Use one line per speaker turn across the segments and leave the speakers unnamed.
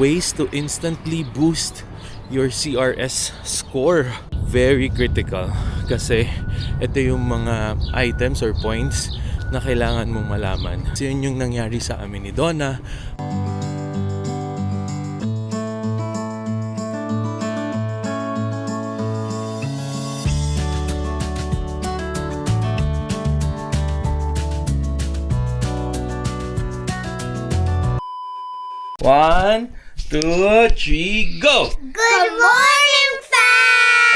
Ways to instantly boost your CRS score. Very critical kasi ito yung mga items or points na kailangan mong malaman. So yun yung nangyari sa amin ni Donna. One, two, three, go!
Good morning, fam!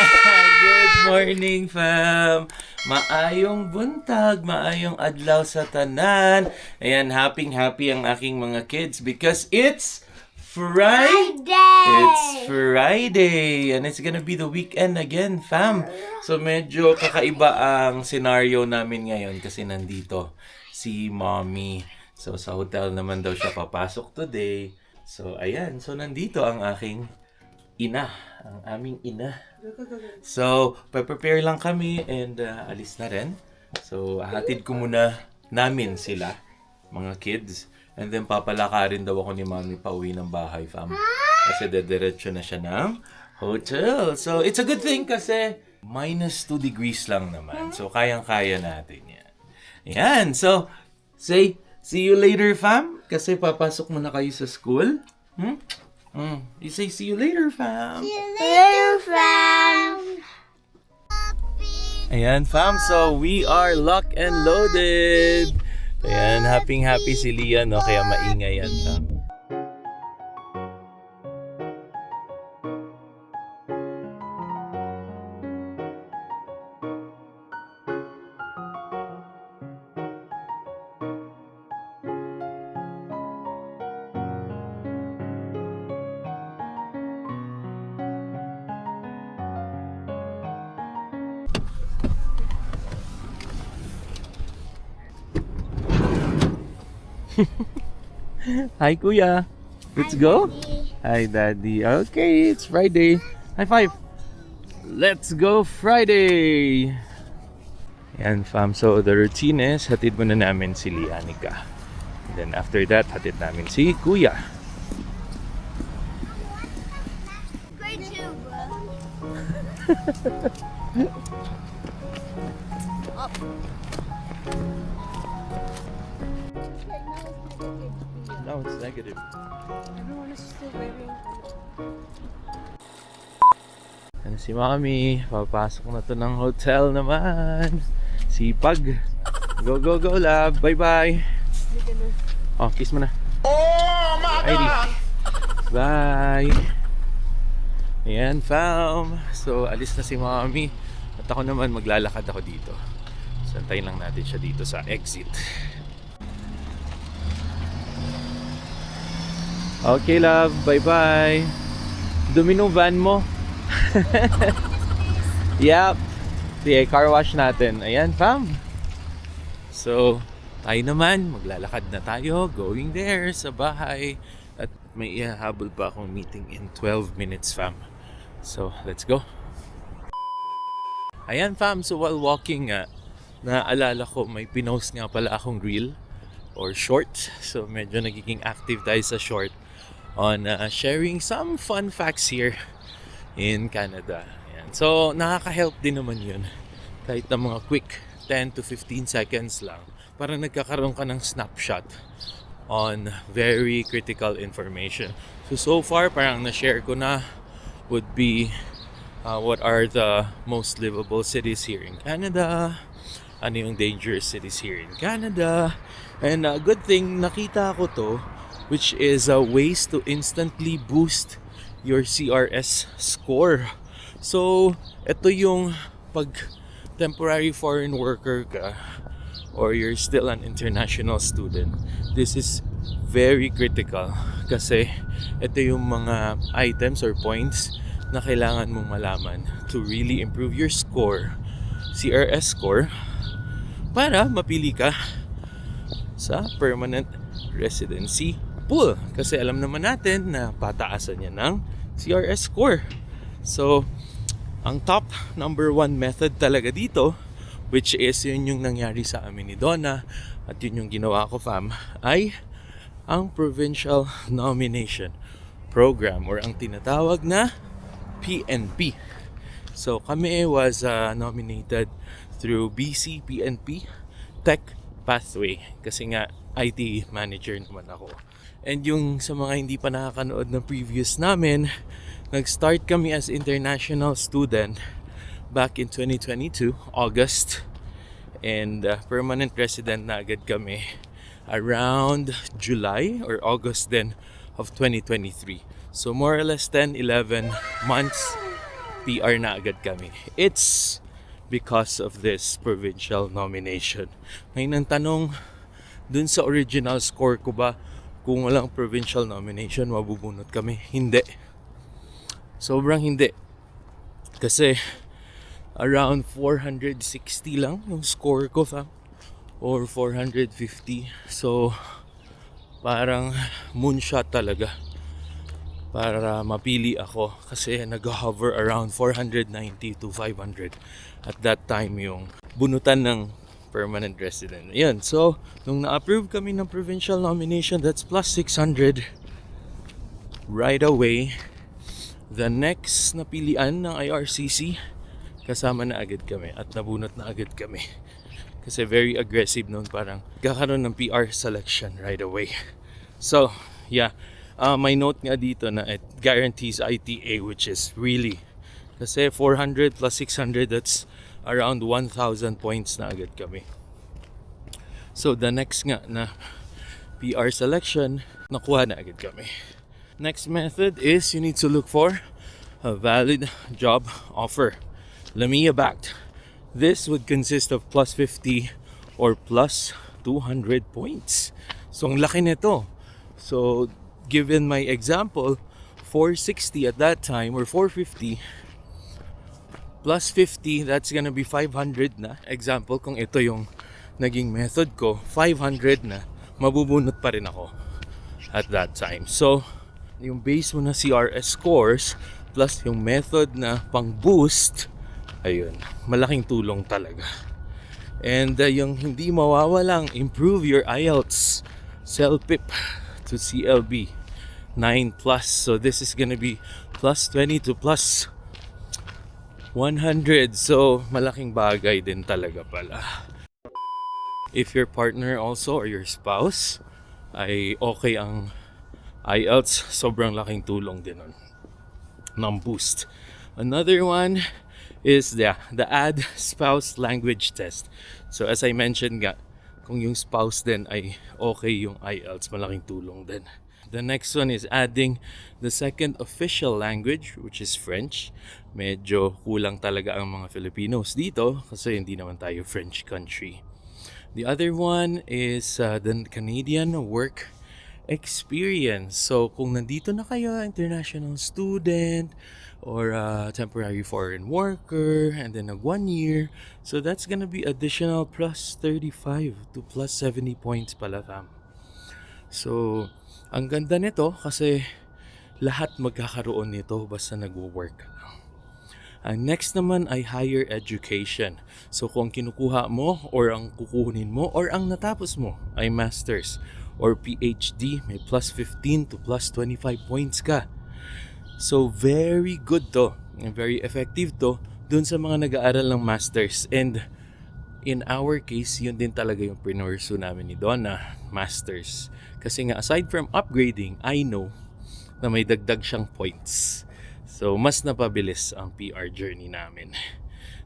Good morning, fam! Maayong buntag, maayong adlaw sa tanan. Ayan, happy ang aking mga kids because it's Friday! It's Friday! And it's gonna be the weekend again, fam. So medyo kakaiba ang scenario namin ngayon kasi nandito si Mommy. So sa hotel naman daw siya papasok today. So ayan, so nandito ang aking ina, ang aming ina. So, prepare lang kami and alis na rin. So, hatid ko muna namin sila, mga kids. And then, papalakarin daw ako ni Mami pauwi ng bahay, fam. Kasi dediretso na siya ng hotel. So, it's a good thing kasi minus 2 degrees lang naman. So, kayang-kaya natin yan. Yan. So, say, see you later, fam. Kasi papasok muna kayo sa school. You say, see you later, fam.
See you later, fam!
Ayan, fam. So, we are locked and loaded. Ayan, happy si Lian, no? Kaya maingay yan, fam. Hi, Kuya. Let's go. Hi, Daddy. Okay, it's Friday. High five. Let's go Friday. Yan, fam. So, the routine is, hatid muna namin si Lianica. And then after that, hatid namin si Kuya.
Grade 2, bro.
No, it's negative.
Everyone is still wearing...
Ano si Mami? Papasok na to ng hotel naman. Sipag. Go, go, go, love. Bye-bye. Oh, kiss mo na.
Oh my God!
Bye! Ayan, fam. So, alis na si Mami. At ako naman, maglalakad ako dito. So, antayin lang natin siya dito sa exit. Okay, love. Bye-bye. Dumi nung van mo. Yep. Sige, car wash natin. Ayan, fam. So, tayo naman, maglalakad na tayo, going there sa bahay. At may ihahabol pa akong meeting in 12 minutes, fam. So, let's go. Ayan, fam. So, while walking, naalala ko, may pinost nga pala akong reel or short. So, medyo nagiging active tayo sa short on sharing some fun facts here in Canada. Ayan. So, nakaka-help din naman yun. Kahit na mga quick 10 to 15 seconds lang. Para nagkakaroon ka ng snapshot on very critical information. So far, parang na-share ko na would be what are the most livable cities here in Canada, ano yung dangerous cities here in Canada. And a good thing, nakita ko to, which is ways to instantly boost your CRS score. So, ito yung pag temporary foreign worker ka or you're still an international student, this is very critical kasi ito yung mga items or points na kailangan mong malaman to really improve your score, CRS score, para mapili ka sa permanent residency pool. Kasi alam naman natin na pataasan niya ng CRS score. So, ang top number 1 method talaga dito, which is yun yung nangyari sa amin ni Donna at yun yung ginawa ko, fam, ay ang provincial nomination. program or ang tinatawag na PNP. So kami was nominated through BC PNP Tech Pathway kasi nga IT manager naman ako. And yung sa mga hindi pa nakakanood ng previous namin, nag-start kami as international student back in 2022, August. And permanent resident na agad kami around July or August then of 2023. So more or less 10-11 months PR na agad kami. It's because of this provincial nomination. Ngayon ang tanong, dun sa original score ko ba, kung walang provincial nomination, mabubunot kami? Hindi. Sobrang hindi. Kasi around 460 lang yung score ko, fam. Or 450. So, parang moonshot talaga para mapili ako. Kasi nag-hover around 490 to 500 at that time yung bunutan ng permanent resident. Ayan, so nung na-approve kami ng provincial nomination, that's plus 600 right away. The next na pilian ng IRCC, kasama na agad kami at nabunot na agad kami. Kasi very aggressive noon, parang kakaroon ng PR selection right away. So, yeah, may note nga dito na it guarantees ITA, which is really, kasi 400 plus 600, that's around 1,000 points na agad kami. So the next nga na PR selection, nakuha na agad kami. Next method is you need to look for a valid job offer. LAMIA backed. This would consist of plus 50 or plus 200 points. So ang laki nito. So given my example, 460 at that time or 450 plus 50, that's gonna be 500 na. Example, kung ito yung naging method ko, 500 na, mabubunot pa rin ako at that time. So, yung base mo na CRS scores plus yung method na pang-boost, ayun, malaking tulong talaga. And yung hindi mawawalang improve your IELTS CELPIP to CLB 9 plus. So, this is gonna be plus 20 to plus 100. So, malaking bagay din talaga pala. If your partner also or your spouse ay okay ang IELTS, sobrang laking tulong din nun ng boost. Another one is the add spouse language test. So, as I mentioned nga, kung yung spouse din ay okay yung IELTS, malaking tulong din. The next one is adding the second official language, which is French. Medyo kulang talaga ang mga Filipinos dito kasi hindi naman tayo French country. The other one is the Canadian work experience. So kung nandito na kayo, international student or temporary foreign worker, and then 1 year, so that's gonna be additional plus 35 to plus 70 points pala, fam. So ang ganda nito kasi lahat magkakaroon nito basta nagwo-work ka lang. Ang next naman ay higher education. So kung kinukuha mo or ang kukunin mo or ang natapos mo ay masters or PhD, may plus 15 to plus 25 points ka. So very good to, and very effective to dun sa mga nag-aaral ng masters. And in our case, yun din talaga yung pinursu namin ni Donna, masters. Kasi nga aside from upgrading, I know na may dagdag siyang points. So mas napabilis ang PR journey namin.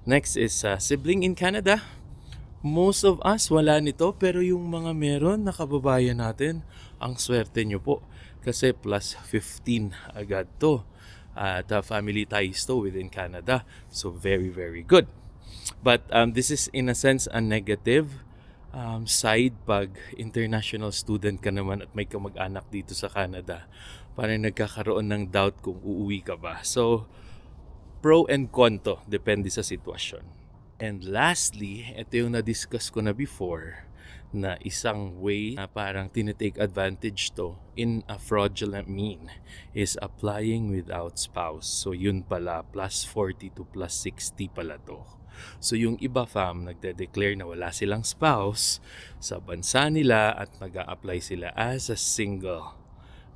Next is sibling in Canada. Most of us wala nito, pero yung mga meron na kababayan natin, ang swerte nyo po. Kasi plus 15 agad to. At family ties to within Canada. So very, very good. But this is in a sense a negative side pag international student ka naman at may kamag-anak dito sa Canada. Parang nagkakaroon ng doubt kung uuwi ka ba. So, pro and con to. Depende sa sitwasyon. And lastly, ito yung na-discuss ko na before na isang way na parang tinitake advantage to in a fraudulent mean is applying without spouse. So, yun pala, plus 40 to plus 60 pala to. So yung iba fam, nagde-declare na wala silang spouse sa bansa nila at mag-a-apply sila as a single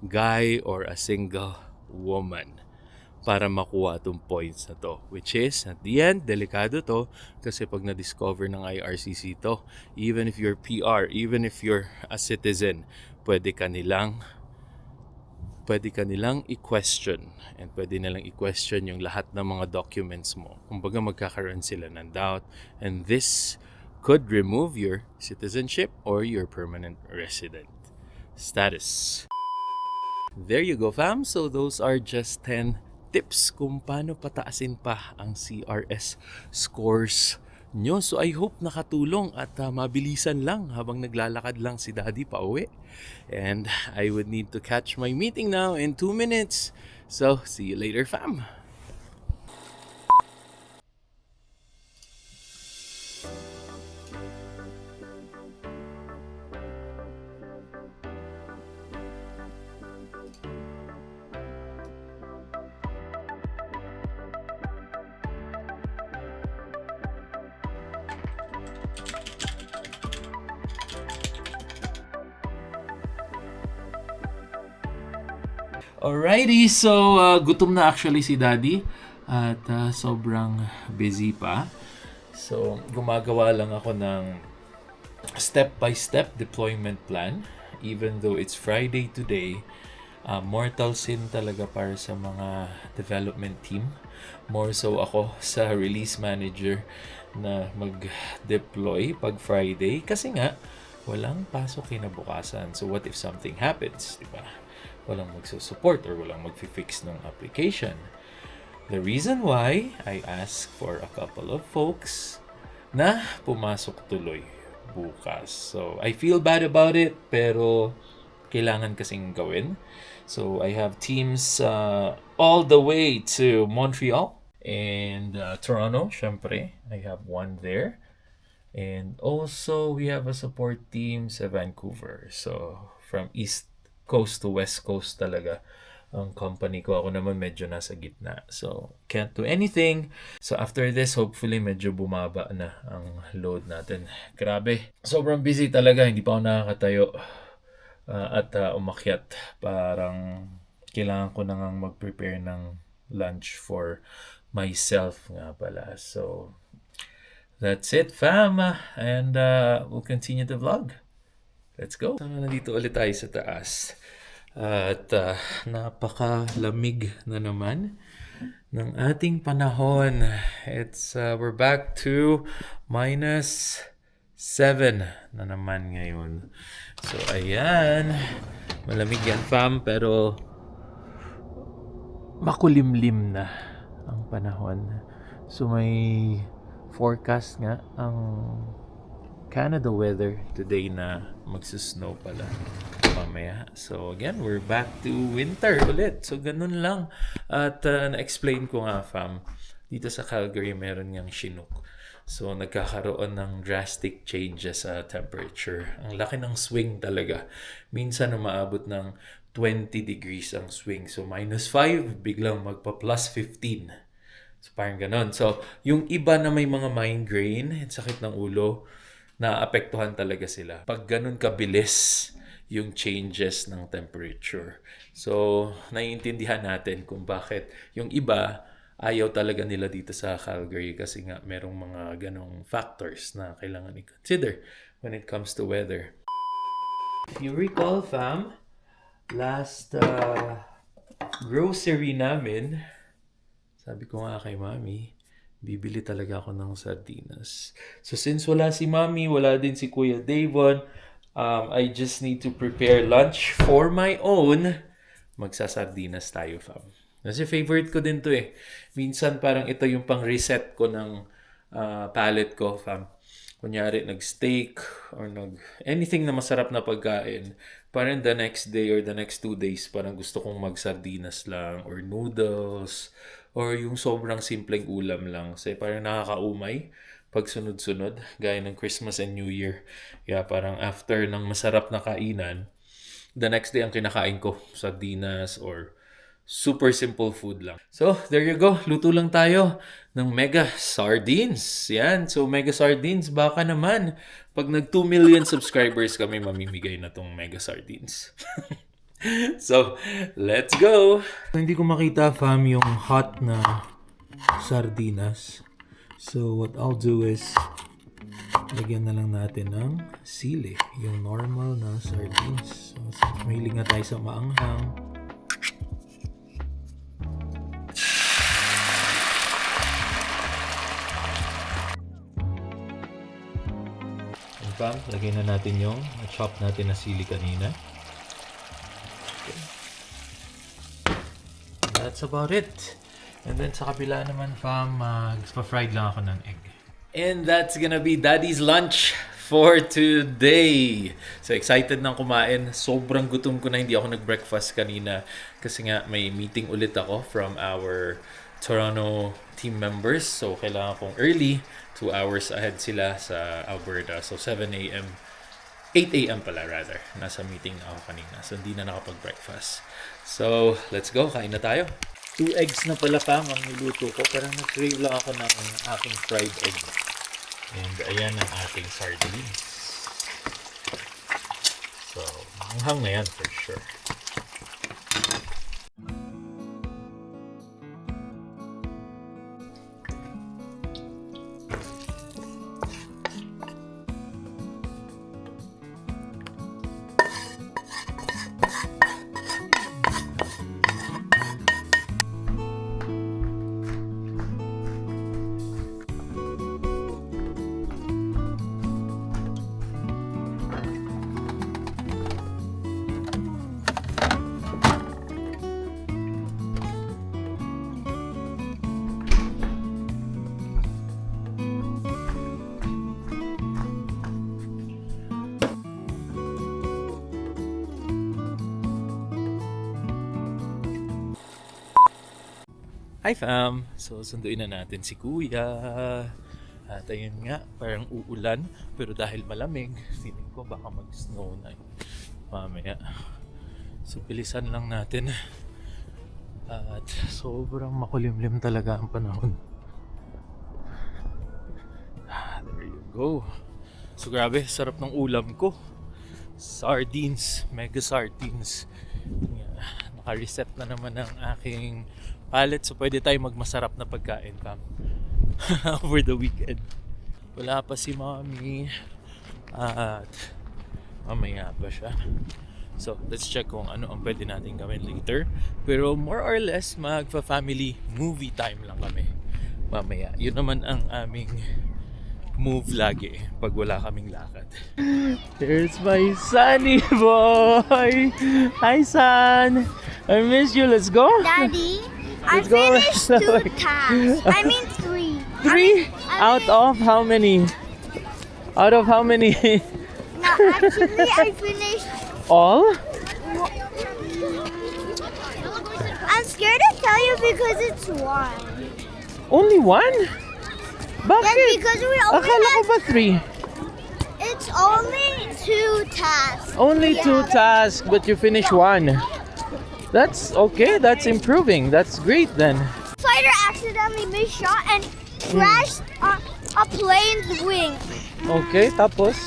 guy or a single woman para makuha itong points na to. Which is, at the end, delikado to kasi pag na-discover ng IRCC to, even if you're PR, even if you're a citizen, pwede ka nilang i-question and pwede nilang i-question yung lahat ng mga documents mo. Kumbaga magkakaroon sila ng doubt and this could remove your citizenship or your permanent resident status. There you go, fam. So those are just 10 tips kung paano pataasin pa ang CRS scores nyo. So I hope nakatulong at mabilisan lang habang naglalakad lang si Daddy pa uwi. And I would need to catch my meeting now in 2 minutes. So see you later, fam. Alrighty, so gutom na actually si Daddy at sobrang busy pa. So gumagawa lang ako ng step-by-step deployment plan. Even though it's Friday today, mortal sin talaga para sa mga development team. More so ako sa release manager na mag-deploy pag Friday kasi nga walang pasok kinabukasan. So what if something happens, di ba? Walang magsusupport or walang magfi-fix ng application. The reason why I asked for a couple of folks na pumasok tuloy bukas. So I feel bad about it pero kailangan kasing gawin. So I have teams all the way to Montreal and Toronto, syempre. I have one there. And also we have a support team sa Vancouver. So from East Coast to West Coast talaga ang company ko. Ako naman medyo nasa gitna. So, can't do anything. So, after this, hopefully medyo bumaba na ang load natin. Grabe. Sobrang busy talaga. Hindi pa ako nakakatayo at umakyat. Parang kailangan ko na ngang mag-prepare ng lunch for myself nga pala. So, that's it, fam. And we'll continue the vlog. Let's go. So, nandito ulit tayo sa taas. At napakalamig na naman ng ating panahon. We're back to -7 na naman ngayon. So, ayan. Malamig yan, fam. Pero makulimlim na ang panahon. So, may forecast nga ang Canada weather today na magsusnow pala mamaya. So again, we're back to winter ulit. So ganun lang. At na-explain ko nga, fam, dito sa Calgary meron ngang Chinook. So nagkakaroon ng drastic changes sa temperature. Ang laki ng swing talaga. Minsan umaabot ng 20 degrees ang swing. So -5, biglang magpa+15. So parang ganon. So yung iba na may mga migraine at sakit ng ulo, naapektuhan talaga sila pag ganun kabilis yung changes ng temperature. So, naiintindihan natin kung bakit yung iba ayaw talaga nila dito sa Calgary kasi nga merong mga ganong factors na kailangan i-consider when it comes to weather. If you recall, fam, last grocery namin, sabi ko nga kay Mami, bibili talaga ako ng sardinas. So since wala si Mami, wala din si Kuya Davon, I just need to prepare lunch for my own. Magsasardinas tayo, fam. Kasi favorite ko din to eh. Minsan parang ito yung pang-reset ko ng palate ko, fam. Kunyari, nag-steak or anything na masarap na pagkain. Parang the next day or the next 2 days, parang gusto kong mag-sardinas lang or noodles or yung sobrang simpleng ulam lang. Kasi parang nakakaumay pag sunod-sunod, gaya ng Christmas and New Year. Kaya parang after ng masarap na kainan, the next day ang kinakain ko, sardinas or super simple food lang. So, there you go. Luto lang tayo ng mega sardines. Yan. So, mega sardines, baka naman, pag nag 2 million subscribers kami, mamimigay na tong mega sardines. So, let's go! Hindi ko makita, fam, yung hot na sardinas. So, what I'll do is, lagyan na lang natin ng sili. Yung normal na sardines. So, since mahilig nga tayo sa maanghang. And fam, lagyan na natin yung chop natin na sili kanina. That's about it. And then sa kabila naman, fam, pa-fried lang ako ng egg. And that's gonna be Daddy's lunch for today. So excited nang kumain. Sobrang gutom ko na, hindi ako nag-breakfast kanina. Kasi nga may meeting ulit ako from our Toronto team members. So kailangan kong early. 2 hours ahead sila sa Alberta. So 7 a.m. 8 a.m. pala rather. Nasa meeting ako kanina. So hindi na nakapag-breakfast. So let's go. Kain na tayo. 2 eggs na pala, fam, ang niluto ko. Parang nag-crave lang ako ng aking fried egg. And ayan ang ating sardines. So, manghang na yan for sure. Hi fam! So sunduin na natin si Kuya. At ayun nga, parang uulan. Pero dahil malamig, feeling ko baka mag-snow na mamaya. So bilisan lang natin. At sobrang makulimlim talaga ang panahon. There you go. So grabe, sarap ng ulam ko. Sardines, mega sardines. Naka-reset na naman ang aking palette, so pwede tayo magmasarap na pagkain, fam. Over the weekend. Wala pa si mommy. At mamaya pa siya. So let's check kung ano ang pwede natin gawin later. Pero more or less magpa-family movie time lang kami mamaya. Yun naman ang aming move lagi pag wala kaming lakad. There's my sunny boy. Hi son, I miss you. Let's go.
Daddy, I
Let's go.
finished 2 tasks. I mean 3.
3 out of how many? Out of how many?
No, actually, I finished.
All?
I'm scared to tell you because it's 1.
Only 1?
Yes,
Bakit?
because we only
Akala ko
have.
ba 3?
It's only 2 tasks.
Only 2 tasks, but you finish 1. That's okay. That's improving. That's great then.
Fighter accidentally missed shot and crashed a plane's wing.
Okay, tapos?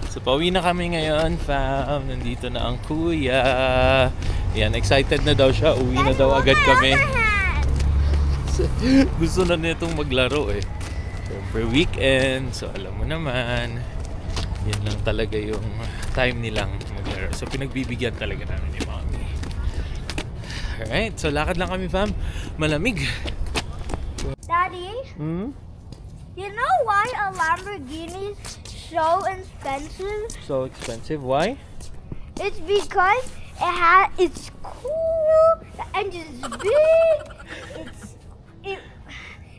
So, pauwi na kami ngayon, fam. Nandito na ang kuya. Yan, excited na daw siya. Uwi na daw agad kami. Gusto na nitong maglaro eh. Siyempre weekend, so alam mo naman, yan lang talaga yung time nilang maglaro. So pinagbibigyan talaga namin ni mommy. Alright, so lakad lang kami, fam. Malamig.
Daddy, you know why a Lamborghini is so expensive?
So expensive, why?
It's because it's cool, the engine's big,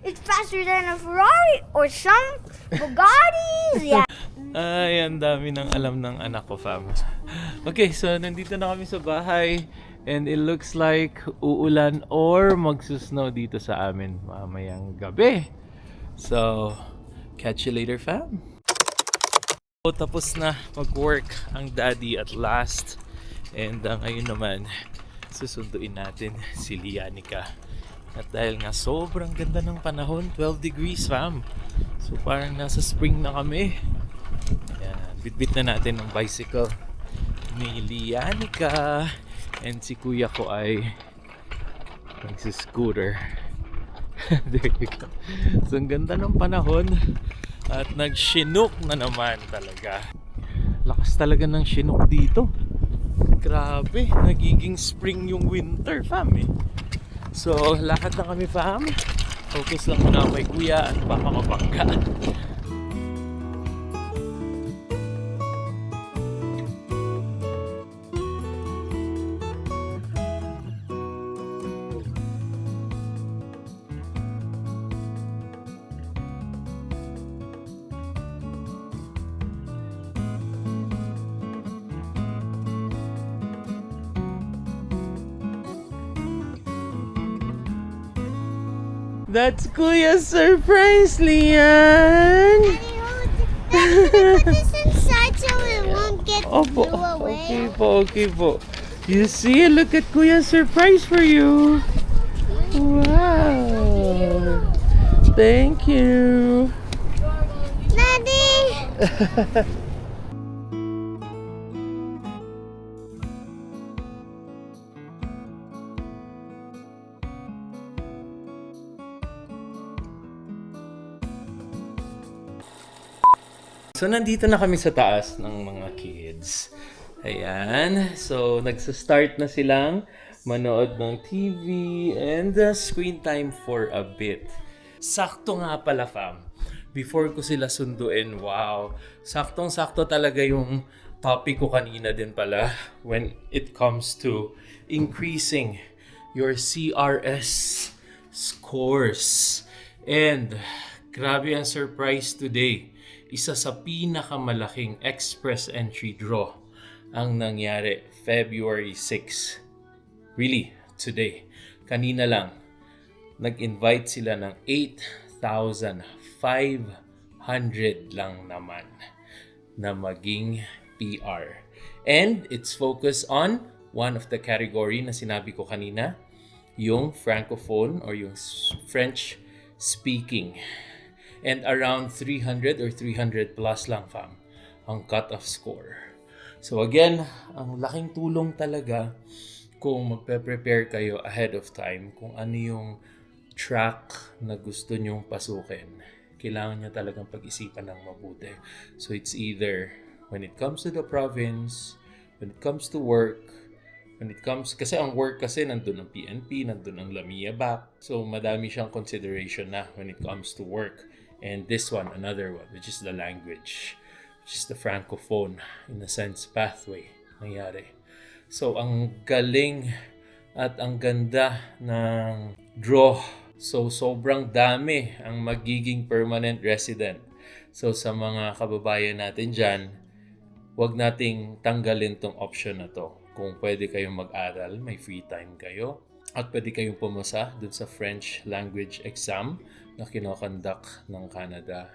it's faster than a Ferrari or some Bugattis. Yeah.
Ay, ang dami ng alam ng anak ko, fam. Okay, so nandito na kami sa bahay and it looks like uulan or magsusnow dito sa amin mamayang gabi. So, catch you later, fam. So, tapos na mag-work ang daddy at last. And ngayon naman, susunduin natin si Lianica. At dahil nga sobrang ganda ng panahon, 12 degrees, fam. So parang nasa spring na kami. Ayan, bit-bit na natin ng bicycle. ni Lianica. And si kuya ko ay nagsiscooter. There you go. So, ang ganda ng panahon. At nag-chinook na naman talaga. Lakas talaga ng chinook dito. Grabe, nagiging spring yung winter, fam eh. So, lakad na kami, fam. Focus lang muna kay kuya at baka mabangga. That's Kuya's surprise, Lian!
Daddy, put this inside so it won't get
Opo.
blew away.
Okay po. You see, look at Kuya's surprise for you. Wow. Thank you.
Daddy!
So, nandito na kami sa taas ng mga kids. Ayan. So, nagsa-start na silang manood ng TV and screen time for a bit. Sakto nga pala, fam. Before ko sila sunduin, wow. Saktong-sakto talaga yung topic ko kanina din pala when it comes to increasing your CRS scores. And grabe ang surprise today. Isa sa pinakamalaking express entry draw ang nangyari February 6. Really, today. Kanina lang, nag-invite sila ng 8,500 lang naman na maging PR. And it's focused on one of the category na sinabi ko kanina, yung Francophone or yung French speaking. And around 300 or 300 plus lang, fam, ang cut-off score. So again, ang laking tulong talaga kung magpe-prepare kayo ahead of time kung ano yung track na gusto nyong pasukin. Kailangan nyo talagang pag-isipan ng mabuti. So it's either when it comes to the province, when it comes to work, kasi ang work kasi nandun ang PNP, nandun ang Lamia back. So madami siyang consideration na when it comes to work. And this one, another one, which is the language, which is the Francophone, in a sense, pathway nangyari. So, ang galing at ang ganda ng draw. So, sobrang dami ang magiging permanent resident. So, sa mga kababayan natin dyan, huwag nating tanggalin tong option na to. Kung pwede kayong mag-aral, may free time kayo. At pwede kayong pumasa dun sa French language exam na kinokonduct ng Canada.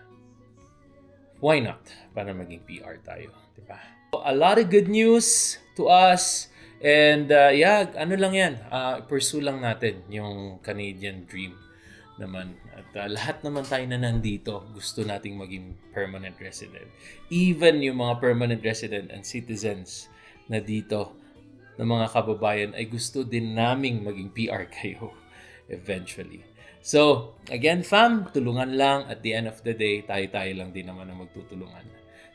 Why not? Para maging PR tayo, di ba? A lot of good news to us. And ano lang yan, pursue lang natin yung Canadian dream naman. At lahat naman tayo na nandito, gusto nating maging permanent resident. Even yung mga permanent resident and citizens na dito, na mga kababayan, ay gusto din naming maging PR kayo eventually. So, again, fam, tulungan lang. At the end of the day, tayo-tayo lang din naman ang magtutulungan.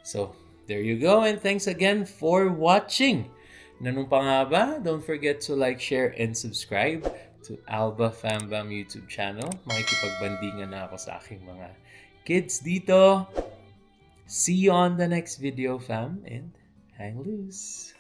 So, there you go. And thanks again for watching. Nanong pa nga ba? Don't forget to like, share, and subscribe to Alba Fambam YouTube channel. Makikipagbandingan na ako sa aking mga kids dito. See you on the next video, fam. And hang loose.